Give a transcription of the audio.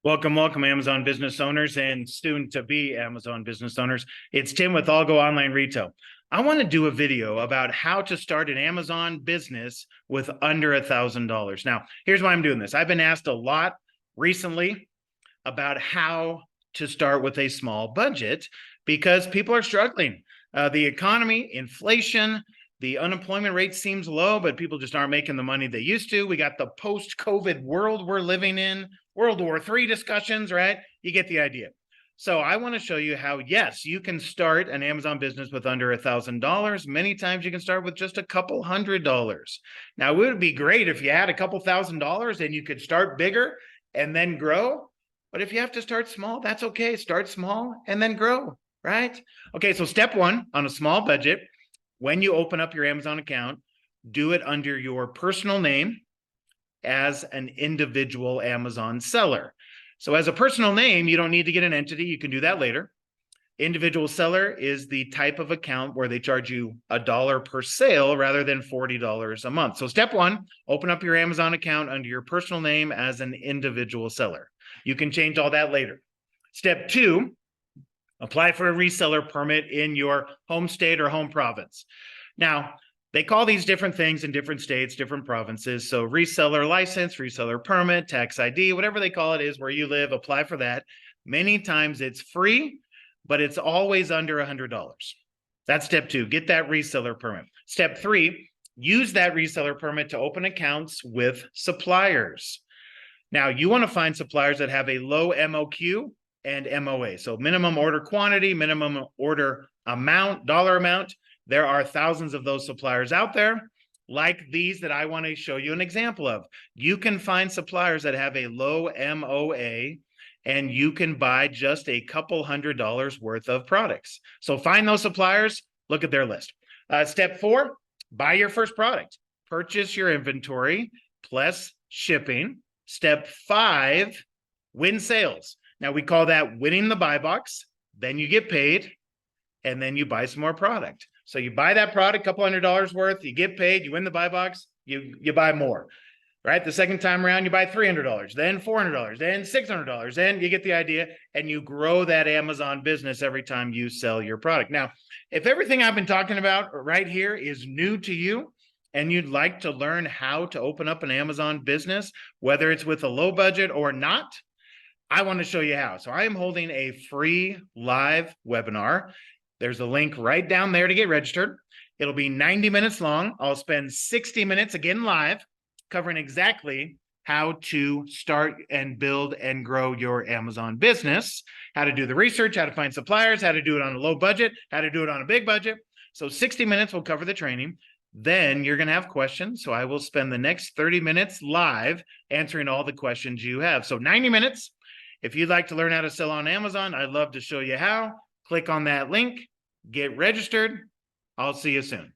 Welcome, welcome, Amazon business owners and soon-to-be Amazon business owners. It's Tim with ALGO Online Retail. I want to do a video about how to start an Amazon business with under $1,000. Now, here's why I'm doing this. I've been asked a lot recently about how to start with a small budget because people are struggling. The economy, inflation, the unemployment rate seems low, but people just aren't making the money they used to. We got the post-COVID world we're living in, World War III discussions, right? You get the idea. So I want to show you how, yes, you can start an Amazon business with under $1,000. Many times you can start with just a couple $100s. Now, it would be great if you had a couple $1,000s and you could start bigger and then grow. But if you have to start small, that's okay. Start small and then grow, right? Okay, so step one on a small budget, when you open up your Amazon account, do it under your personal name as an individual Amazon seller. So as a personal name, you don't need to get an entity. You can do that later. Individual seller is the type of account where they charge you $1 per sale rather than $40 a month. So step one, open up your Amazon account under your personal name as an individual seller. You can change all that later. Step two, apply for a reseller permit in your home state or home province. Now, they call these different things in different states, different provinces. So reseller license, reseller permit, tax ID, whatever they call it is where you live, apply for that. Many times it's free, but it's always under $100. That's step two, get that reseller permit. Step three, use that reseller permit to open accounts with suppliers. Now, you want to find suppliers that have a low MOQ and MOA. So minimum order quantity, minimum order amount, dollar amount. There are thousands of those suppliers out there, like these that I want to show you an example of. You can find suppliers that have a low MOA, and you can buy just a couple $100s worth of products. So find those suppliers, look at their list. Step four, buy your first product. Purchase your inventory plus shipping. Step five, win sales. Now, we call that winning the buy box. Then you get paid, and then you buy some more product. So you buy that product, couple $100s worth, you get paid, you win the buy box, you buy more, right? The second time around, you buy $300, then $400, then $600, then you get the idea, and you grow that Amazon business every time you sell your product. Now, if everything I've been talking about right here is new to you, and you'd like to learn how to open up an Amazon business, whether it's with a low budget or not, I want to show you how. So I am holding a free live webinar. There's a link right down there to get registered. It'll be 90 minutes long. I'll spend 60 minutes again live covering exactly how to start and build and grow your Amazon business, how to do the research, how to find suppliers, how to do it on a low budget, how to do it on a big budget. So 60 minutes will cover the training. Then you're going to have questions. So I will spend the next 30 minutes live answering all the questions you have. So 90 minutes. If you'd like to learn how to sell on Amazon, I'd love to show you how. Click on that link, get registered. I'll see you soon.